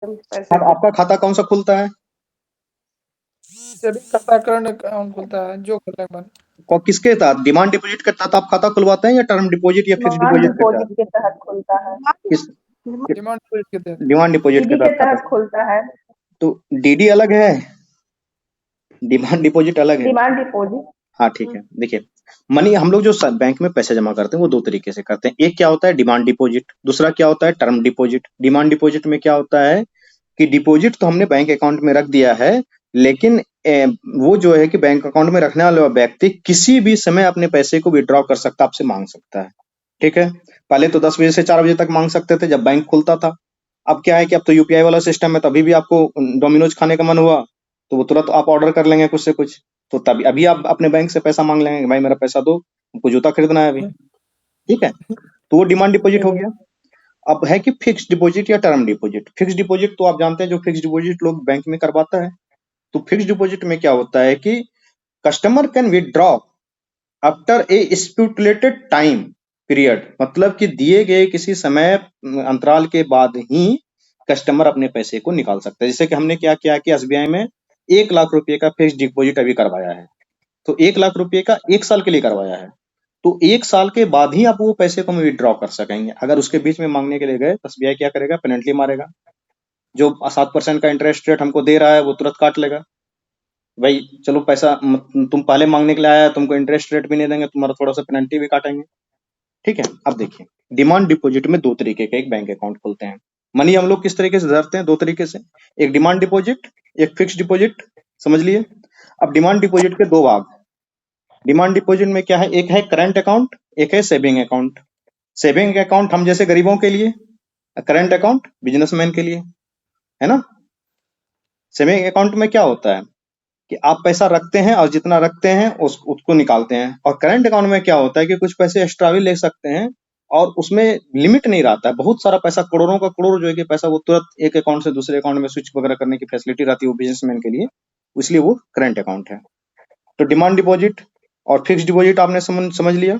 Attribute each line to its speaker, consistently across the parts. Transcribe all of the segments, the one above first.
Speaker 1: पैसे
Speaker 2: अब आपका खाता कौन सा खुलता है?
Speaker 1: सेविंग खाता, करंट अकाउंट खुलता है, जो खुलने के बाद
Speaker 2: किसके तहत? डिमांड डिपॉजिट के तहत आप खाता खुलवाते हैं या टर्म डिपॉजिट या फिक्स
Speaker 3: डिमांड
Speaker 2: डिपॉजिट के
Speaker 3: डिपॉजिट
Speaker 2: तहत?
Speaker 3: के तहत खुलता है,
Speaker 2: किस
Speaker 1: डिमांड डिपॉजिट के तहत।
Speaker 2: डिमांड डिपॉजिट के
Speaker 3: डीडी के
Speaker 2: तहत खाता?
Speaker 3: तहत खुलता है,
Speaker 2: तो डीडी अलग है, डिमांड डिपॉजिट अलग है।
Speaker 3: Demand deposit.
Speaker 2: हाँ ठीक है, देखिए मनी हम लोग जो बैंक में पैसे जमा करते हैं वो दो तरीके से करते हैं। एक क्या होता है डिमांड डिपॉजिट, दूसरा क्या होता है टर्म डिपॉजिट। डिमांड डिपॉजिट में क्या होता है कि डिपॉजिट तो हमने बैंक अकाउंट में रख दिया है, लेकिन वो जो है कि बैंक अकाउंट में रखने वाला व्यक्ति किसी भी समय अपने पैसे को विड्रॉ कर सकता, आपसे मांग सकता है। ठीक है, पहले तो 10 बजे से 4 बजे तक मांग सकते थे जब बैंक खुलता था। अब क्या है कि अब तो यूपीआई वाला सिस्टम है, तभी भी आपको डोमिनोज खाने का मन हुआ तो वो तुरंत आप ऑर्डर कर लेंगे कुछ से कुछ, तो तभी अभी आप अपने बैंक से पैसा मांग लेंगे कि भाई मेरा पैसा दो, हमको जूता खरीदना है अभी। ठीक है, तो वो डिमांड डिपॉजिट हो गया। अब है कि फिक्स डिपॉजिट या टर्म डिपॉजिट। फिक्स डिपॉजिट तो आप जानते हैं, जो फिक्स डिपॉजिट लोग बैंक में करवाता है। तो फिक्स डिपॉजिट में क्या होता है कि customer can withdraw after a stipulated time period, मतलब कि दिए गए किसी समय अंतराल के बाद ही कस्टमर अपने पैसे को निकाल सकता है। जैसे कि हमने क्या किया कि एसबीआई में 1 लाख रुपए का फिक्स डिपॉजिट अभी करवाया है, तो 1 लाख रुपए का 1 साल के लिए करवाया है, तो 1 साल के बाद ही आप वो पैसे को विड्रॉ कर सकेंगे। अगर उसके बीच में मांगने के लिए गए तो एसबीआई क्या करेगा, पेनल्टी मारेगा। जो 7% का इंटरेस्ट रेट हमको दे रहा है वो तुरंत काट लेगा। भाई चलो पैसा तुम पहले मांगने के लिए आया, तुमको इंटरेस्ट रेट भी नहीं देंगे, तुम्हारा थोड़ा सा पेनल्टी भी काटेंगे। ठीक है, अब देखिए डिमांड डिपॉजिट में दो तरीके के एक बैंक अकाउंट खोलते हैं। मनी हम लोग किस तरीके से धरते हैं, दो तरीके से, एक डिमांड डिपॉजिट, एक फिक्स डिपॉजिट, समझ लिए। अब डिमांड डिपॉजिट के दो भाग। डिमांड डिपॉजिट में क्या है, एक है करंट अकाउंट, एक है सेविंग अकाउंट। सेविंग अकाउंट हम जैसे गरीबों के लिए, करंट अकाउंट बिजनेसमैन के लिए, है ना। सेविंग अकाउंट में क्या होता है कि आप पैसा रखते हैं और जितना रखते हैं उसको निकालते हैं। और करंट अकाउंट में क्या होता है कि कुछ पैसे एक्स्ट्रा भी ले सकते हैं और उसमें लिमिट नहीं रहता है। बहुत सारा पैसा, करोड़ों का करोड़ जो है कि पैसा वो तुरंत एक अकाउंट से दूसरे अकाउंट में स्विच वगैरह करने की फैसिलिटी रहती है वो बिजनेसमैन के लिए, इसलिए वो करंट अकाउंट है। तो डिमांड डिपॉजिट और फिक्स डिपॉजिट आपने समझ लिया।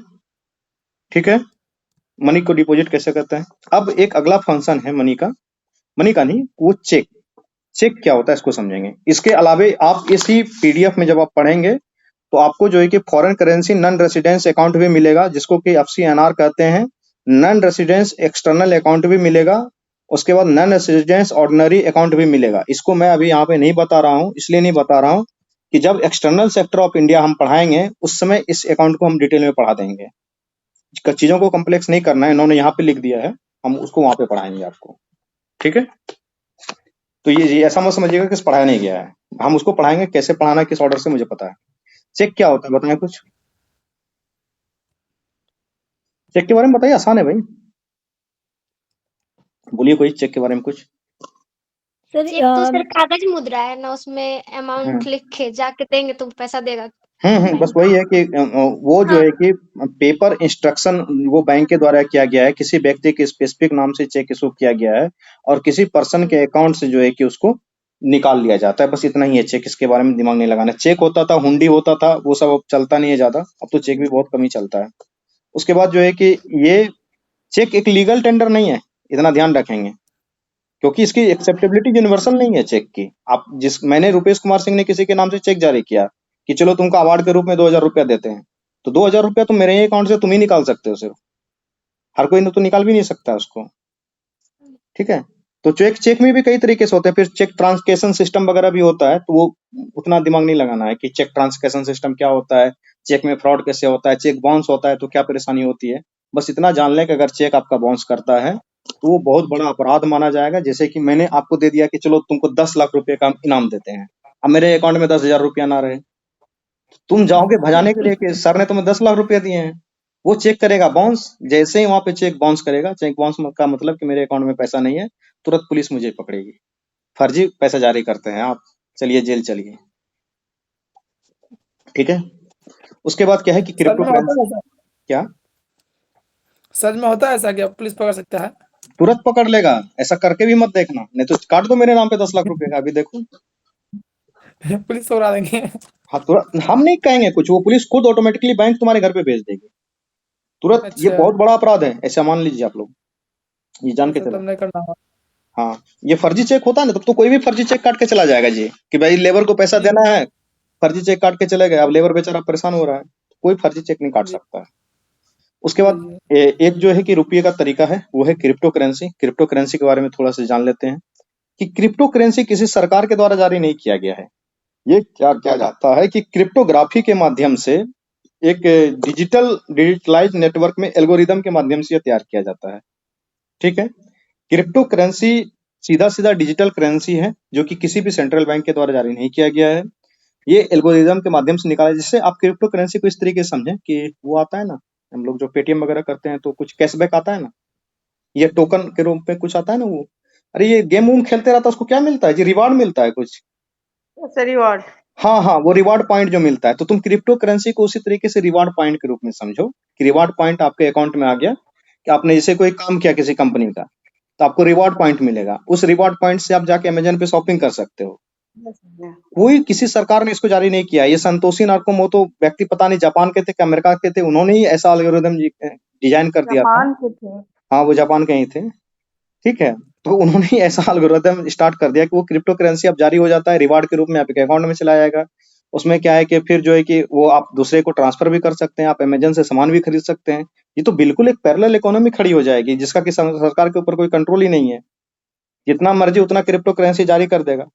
Speaker 2: ठीक है, मनी को डिपॉजिट कैसे करते हैं। अब एक अगला फंक्शन है मनी का नहीं, वो चेक। चेक क्या होता है इसको समझेंगे। इसके अलावे आप इसी पीडीएफ में जब आप पढ़ेंगे तो आपको जो है कि foreign currency non residence account भी मिलेगा, जिसको कि एफसीएनआर कहते हैं। नॉन रेसिडेंस एक्सटर्नल अकाउंट भी मिलेगा, उसके बाद नॉन रेसिडेंस ऑर्डिनरी अकाउंट भी मिलेगा। इसको मैं अभी यहाँ पे नहीं बता रहा हूँ, इसलिए नहीं बता रहा हूँ कि जब एक्सटर्नल सेक्टर ऑफ इंडिया हम पढ़ाएंगे उस समय इस अकाउंट को हम डिटेल में पढ़ा देंगे। चीजों को कॉम्प्लेक्स नहीं करना है, इन्होंने यहाँ पे लिख दिया है, हम उसको वहां पे पढ़ाएंगे आपको। ठीक है, तो ये ऐसा मत समझिएगा कि पढ़ाया नहीं गया है, हम उसको पढ़ाएंगे। कैसे पढ़ाना है, किस ऑर्डर से, मुझे पता है। चेक क्या होता है बताएं कुछ, चेक के बारे में बताइए, आसान है भाई, बोलिए कोई चेक के बारे में कुछ।
Speaker 4: सर चेक तो सर कागज मुद्रा है ना, उसमें अमाउंट लिख के जाके देंगे तो पैसा देगा।
Speaker 2: बस वही है कि वो जो है कि पेपर इंस्ट्रक्शन वो बैंक के द्वारा किया गया है, किसी व्यक्ति के स्पेसिफिक नाम से चेक इशू किया गया है और किसी पर्सन के अकाउंट से जो है कि उसको निकाल लिया जाता है, बस इतना ही है चेक। इसके बारे में दिमाग नहीं लगाना। चेक होता था, हुंडी होता था, वो सब अब चलता नहीं है ज्यादा, अब तो चेक भी बहुत कम ही चलता है। उसके बाद जो है कि ये चेक एक लीगल टेंडर नहीं है, इतना ध्यान रखेंगे, क्योंकि इसकी एक्सेप्टेबिलिटी यूनिवर्सल नहीं है चेक की। आप मैंने रुपेश कुमार सिंह ने किसी के नाम से चेक जारी किया कि चलो तुमको अवार्ड के रूप में 2000 रुपया देते हैं, तो 2000 रुपया तो मेरे ही अकाउंट से तुम ही निकाल सकते हो, सिर्फ हर कोई तो निकाल भी नहीं सकता उसको। ठीक है, तो चेक में भी कई तरीके से होते हैं। फिर चेक ट्रांसकेशन सिस्टम वगैरह भी होता है, तो वो उतना दिमाग नहीं लगाना है कि चेक ट्रांसकेशन सिस्टम क्या होता है, चेक में फ्रॉड कैसे होता है, चेक बाउंस होता है तो क्या परेशानी होती है। बस इतना जान लें कि अगर चेक आपका बाउंस करता है तो वो बहुत बड़ा अपराध माना जाएगा। जैसे कि मैंने आपको दे दिया कि चलो तुमको 10 लाख रुपए का इनाम देते हैं, अब मेरे अकाउंट में 10,000 रुपया ना रहे, तुम जाओगे भजाने के लिए कि सर ने तुम्हें 10 लाख रुपया दिए हैं। वो चेक करेगा बाउंस, जैसे ही वहां पे चेक बाउंस करेगा, चेक बाउंस का मतलब कि मेरे अकाउंट में पैसा नहीं है, तुरंत पुलिस मुझे पकड़ेगी। फर्जी पैसा जारी करते हैं आप, चलिए जेल चलिए। ठीक है, उसके बाद क्या है कि क्रिप्टो करेंसी। क्या
Speaker 1: सच में होता है ऐसा कि पुलिस पकड़ सकता है?
Speaker 2: तुरंत पकड़ लेगा, ऐसा करके भी मत देखना, नहीं तो काट दो मेरे नाम पे 10 लाख रुपए का, अभी देखो।
Speaker 1: पुलिस पकड़ा देंगे।
Speaker 2: हाँ तुरंत, हम नहीं कहेंगे कुछ, वो पुलिस खुद ऑटोमेटिकली बैंक तुम्हारे घर पे भेज देगी तुरंत। ये
Speaker 1: अच्छा।
Speaker 2: बहुत बड़ा अपराध है, ऐसा मान लीजिए आप लोग, ये जान के
Speaker 1: ऐसा
Speaker 2: चलो।
Speaker 1: तब नहीं करना होगा।
Speaker 2: हाँ, ये फर्जी चेक होता है ना, तब तो कोई भी फर्जी चेक काट के चला जाएगा जी, कि भाई लेबर को पैसा
Speaker 1: जी
Speaker 2: देना है, फर्जी चेक काट के चले गए, अब लेबर बेचारा परेशान हो रहा है, कोई फर्जी चेक नहीं काट
Speaker 1: जी
Speaker 2: सकता है। उसके
Speaker 1: जी
Speaker 2: बाद
Speaker 1: जी
Speaker 2: एक जो है कि रुपये का तरीका है, वो है क्रिप्टो करेंसी। क्रिप्टो करेंसी के बारे में थोड़ा सा जान लेते हैं कि क्रिप्टो करेंसी किसी सरकार के द्वारा जारी नहीं किया गया है। ये क्या किया जाता है कि क्रिप्टोग्राफी के माध्यम से एक डिजिटलाइज नेटवर्क में एल्गोरिदम के माध्यम से ये तैयार किया जाता है। ठीक है, क्रिप्टो करेंसी सीधा सीधा डिजिटल करेंसी है जो कि किसी भी सेंट्रल बैंक के द्वारा जारी नहीं किया गया है। ये एल्गोरिदम के माध्यम से निकाला, जिससे आप क्रिप्टो करेंसी को इस तरीके से समझें कि वो आता है ना, हम लोग जो पेटीएम वगैरह करते हैं तो कुछ कैशबैक आता है ना, ये टोकन के रूप में कुछ आता है ना वो। अरे ये गेम वूम खेलते रहता है, उसको क्या मिलता है जी? रिवार्ड मिलता है कुछ।
Speaker 3: रिवॉर्ड।
Speaker 2: हाँ हाँ, वो रिवार्ड पॉइंट जो मिलता है, तो तुम क्रिप्टो करेंसी को उसी तरीके से रिवार्ड पॉइंट के रूप में समझो कि रिवार्ड पॉइंट आपके अकाउंट में आ गया, कि आपने जैसे कोई काम किया किसी कंपनी का, तो आपको रिवार्ड पॉइंट मिलेगा। उस रिवार्ड पॉइंट से आप जाके अमेजन पे शॉपिंग कर सकते हो। कोई किसी सरकार ने इसको जारी नहीं किया। ये संतोषी नाकामोटो व्यक्ति पता नहीं जापान के थे कि अमेरिका के थे, उन्होंने ही ऐसा एल्गोरिदम डिजाइन कर दिया था।
Speaker 3: जापान के थे।
Speaker 2: हाँ, वो जापान के ही थे। ठीक है, तो उन्होंने ही ऐसा एल्गोरिदम स्टार्ट कर दिया कि वो क्रिप्टो करेंसी अब जारी हो जाता है, रिवार्ड के रूप में आपके अकाउंट में चला जाएगा। उसमें क्या है कि फिर जो है कि वो आप दूसरे को ट्रांसफर भी कर सकते हैं, आप अमेजन से सामान भी खरीद सकते हैं। ये तो बिल्कुल एक पैरेलल इकोनॉमी खड़ी हो जाएगी, जिसका कि सरकार के ऊपर कोई कंट्रोल ही नहीं है। जितना मर्जी उतना क्रिप्टो करेंसी जारी कर देगा।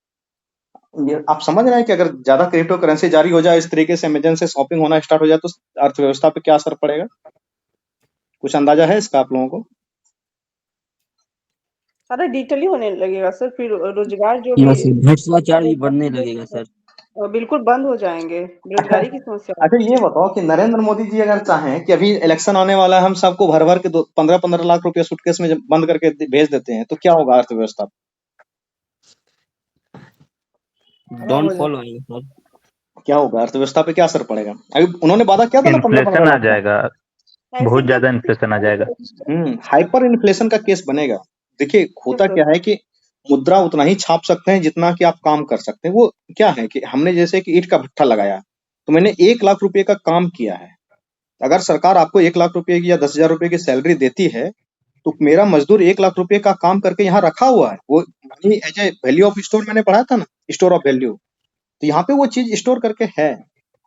Speaker 2: ये आप समझ रहे हैं कि अगर ज्यादा क्रिप्टो करेंसी जारी हो जाए, इस तरीके से अमेजन से शॉपिंग होना स्टार्ट हो जाए, तो अर्थव्यवस्था पे क्या असर पड़ेगा? कुछ अंदाजा है इसका आप लोगों को?
Speaker 3: सारा डिजिटली होने लगेगा सर, फिर रोजगार जो
Speaker 5: या
Speaker 3: भी
Speaker 5: फिर भ्रष्टाचार भी बढ़ने लगेगा सर।
Speaker 3: बिल्कुल बंद हो जाएंगे, बेरोजगारी की समस्या।
Speaker 2: अच्छा, ये बताओ कि नरेंद्र मोदी जी अगर चाहें कि अभी इलेक्शन आने वाला है, हम सबको भर भर के 15-15 लाख रुपए सूटकेस में जब बंद करके भेज देते हैं, तो क्या होगा अर्थव्यवस्था?
Speaker 1: खराब हो
Speaker 5: डाउनफॉल
Speaker 1: जाएगा।
Speaker 5: होगा सर।
Speaker 2: क्या होगा अर्थव्यवस्था पे? क्या असर पड़ेगा? अभी उन्होंने वादा किया था ना 15-15
Speaker 6: इन्फ्लेशन आ
Speaker 2: लाख का।
Speaker 6: जाएगा,
Speaker 3: ऐसे
Speaker 6: बहुत ज्यादा
Speaker 3: तो
Speaker 6: इन्फ्लेशन आ जाएगा।
Speaker 2: हाइपर इन्फ्लेशन का केस बनेगा। देखिए, होता क्या है कि मुद्रा उतना ही छाप सकते हैं जितना कि आप काम कर सकते हैं। वो क्या है कि हमने जैसे कि ईंट का भट्ठा लगाया, तो मैंने 1 लाख रुपए का काम किया है। अगर सरकार आपको 1 लाख रुपए की या 10,000 रुपए की सैलरी देती है, तो मेरा मजदूर 1 लाख रुपए का काम करके यहाँ रखा हुआ है। वो money as a value of store मैंने पढ़ा था ना, स्टोर ऑफ वैल्यू। तो यहाँ पे वो चीज स्टोर करके है।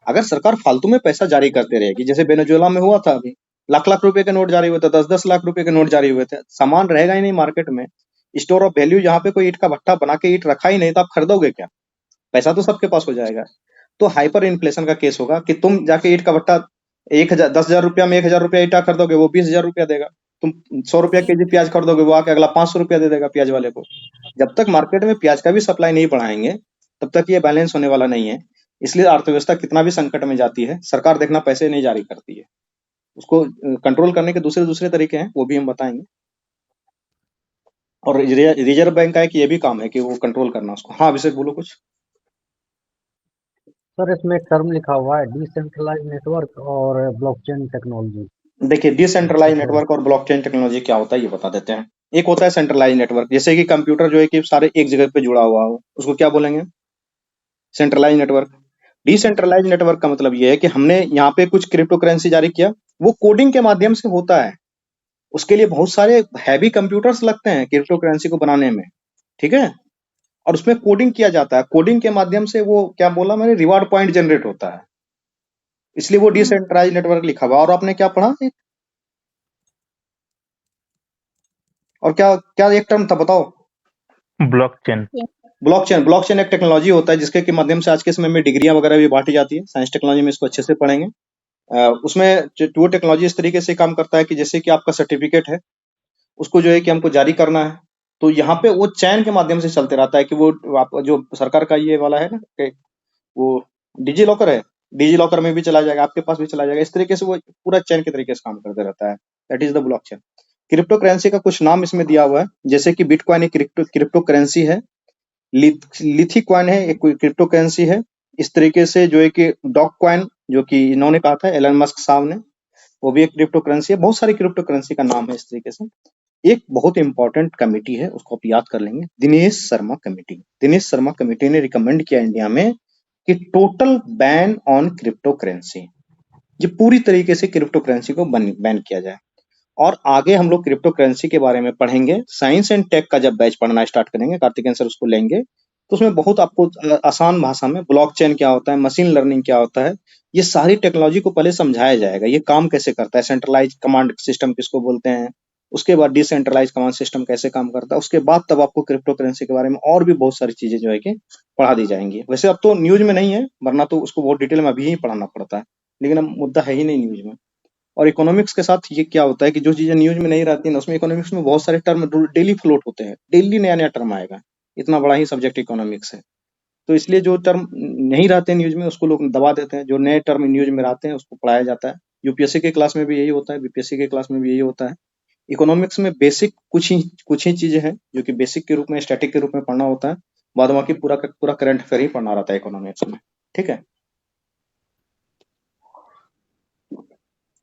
Speaker 2: अगर सरकार फालतू में पैसा जारी करते रहेगी, जैसे वेनेजुएला में हुआ था अभी, लाख लाख रुपए के नोट जारी हुए थे, 10-10 लाख रुपए के नोट जारी हुए थे, सामान रहेगा ही नहीं मार्केट में। स्टोर ऑफ वैल्यू जहाँ पे कोई ईंट का भट्टा बना के ईंट रखा ही नहीं, तो आप खरीदोगे क्या? पैसा तो सबके पास हो जाएगा। तो हाइपर इन्फ्लेशन का केस होगा कि तुम जाके ईंट का भट्टा 1,000 10,000 रुपया में 1,000 रुपया ईटा खरीदोगे, वो 20,000 रुपया देगा। तुम 100 रुपया केजी प्याज खरीदोगे, वो आके अगला 500 रुपया दे देगा प्याज वाले को। जब तक मार्केट में प्याज का भी सप्लाई नहीं बढ़ाएंगे, तब तक ये बैलेंस होने वाला नहीं है। इसलिए अर्थव्यवस्था कितना भी संकट में जाती है, सरकार देखना पैसे नहीं जारी करती है। उसको कंट्रोल करने के दूसरे दूसरे तरीके हैं, वो भी हम बताएंगे। और रिजर्व बैंक का एक ये भी काम है कि वो कंट्रोल करना उसको। हाँ अभिषेक, बोलो कुछ।
Speaker 7: सर इसमें एक टर्म लिखा हुआ है डिसेंट्रलाइज नेटवर्क और ब्लॉकचेन टेक्नोलॉजी।
Speaker 2: देखिए, डिसेंट्रलाइज नेटवर्क और ब्लॉकचेन टेक्नोलॉजी क्या होता है ये बता देते हैं। एक होता है सेंट्रलाइज नेटवर्क, जैसे कि कंप्यूटर जो है कि सारे एक जगह पे जुड़ा हुआ हो, उसको क्या बोलेंगे? Centralise network. डिसेंट्रलाइज नेटवर्क का मतलब ये है कि हमने यहाँ पे कुछ क्रिप्टो करेंसी जारी किया, वो कोडिंग के माध्यम से होता है। उसके लिए बहुत सारे हैवी कंप्यूटर्स लगते हैं क्रिप्टो करेंसी को बनाने में, ठीक है, और उसमें कोडिंग किया जाता है। कोडिंग के माध्यम से वो क्या बोला मैंने, रिवार्ड पॉइंट जनरेट होता है, इसलिए वो डिसेंट्रलाइज नेटवर्क लिखा हुआ। और आपने क्या पढ़ा और क्या क्या एक टर्म था बताओ?
Speaker 6: ब्लॉकचेन।
Speaker 2: ब्लॉकचेन। ब्लॉकचेन एक टेक्नोलॉजी होता है जिसके माध्यम से आज के समय में डिग्रियां वगैरह भी बांटी जाती है। साइंस टेक्नोलॉजी में इसको अच्छे से पढ़ेंगे। उसमें वो टेक्नोलॉजी इस तरीके से काम करता है कि जैसे कि आपका सर्टिफिकेट है, उसको जो है कि हमको जारी करना है, तो यहाँ पे वो चैन के माध्यम से चलते रहता है कि वो आप जो सरकार का ये वाला है ना कि वो डिजी लॉकर है, डिजी लॉकर में भी चला जाएगा, आपके पास भी चला जाएगा। इस तरीके से वो पूरा चैन के तरीके से काम करते रहता है। That is the blockchain. Crypto currency का कुछ नाम इसमें दिया हुआ है, जैसे कि बिटकॉइन एक क्रिप्टो करेंसी है, लिथी कॉइन है एक क्रिप्टो करेंसी है। इस तरीके से जो है कि डॉग कॉइन, जो कि इन्होंने कहा था एलन मस्क साहब ने, वो भी एक क्रिप्टो करेंसी है। बहुत सारी क्रिप्टो करेंसी का नाम है इस तरीके से। एक बहुत इंपॉर्टेंट कमेटी है, उसको आप याद कर लेंगे, दिनेश शर्मा कमेटी। दिनेश शर्मा कमेटी ने रिकमेंड किया इंडिया में कि total ban on crypto currency, ये पूरी तरीके से क्रिप्टो करेंसी को बैन किया जाए। और आगे हम लोग क्रिप्टो करेंसी के बारे में पढ़ेंगे। साइंस एंड टेक का जब बैच पढ़ना स्टार्ट करेंगे, कार्तिकेयन सर उसको लेंगे, तो उसमें बहुत आपको आसान भाषा में ब्लॉकचेन क्या होता है, मशीन लर्निंग क्या होता है, ये सारी टेक्नोलॉजी को पहले समझाया जाएगा। ये काम कैसे करता है, सेंट्रलाइज कमांड सिस्टम किसको बोलते हैं, उसके बाद डिसेंट्रलाइज कमांड सिस्टम कैसे काम करता है, उसके बाद तब आपको क्रिप्टो करेंसी के बारे में और भी बहुत सारी चीजें जो है कि पढ़ा दी जाएंगी। वैसे अब तो न्यूज में नहीं है, वरना तो उसको बहुत डिटेल में अभी ही पढ़ाना पड़ता है, लेकिन अब मुद्दा है ही नहीं न्यूज में। और इकोनॉमिक्स के साथ ये क्या होता है कि जो चीजें न्यूज में नहीं रहती ना, उसमें इकोनॉमिक्स में बहुत सारे टर्म डेली फ्लोट होते हैं, डेली नया नया टर्म आएगा। इतना बड़ा ही सब्जेक्ट इकोनॉमिक्स है, तो इसलिए जो टर्म नहीं रहते न्यूज में उसको लोग दबा देते हैं, जो नए टर्म न्यूज में रहते हैं उसको पढ़ाया जाता है। यूपीएससी के क्लास में भी यही होता है, बीपीएससी के क्लास में भी यही होता है। इकोनॉमिक्स में बेसिक कुछ ही चीजें हैं जो कि बेसिक के रूप में, स्टैटिक के रूप में पढ़ना होता है, बाद बाकी पूरा पूरा करंट अफेयर ही पढ़ना रहता है इकोनॉमिक्स में। ठीक है,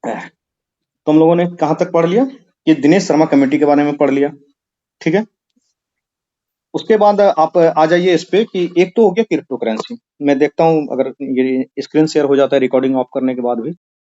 Speaker 2: तो हम लोगों ने कहाँ तक पढ़ लिया कि दिनेश शर्मा कमेटी के बारे में पढ़ लिया। ठीक है, उसके बाद आप आ जाइए इस पे कि एक तो हो गया क्रिप्टो करेंसी। मैं देखता हूँ अगर ये स्क्रीन शेयर हो जाता है रिकॉर्डिंग ऑफ करने के बाद भी।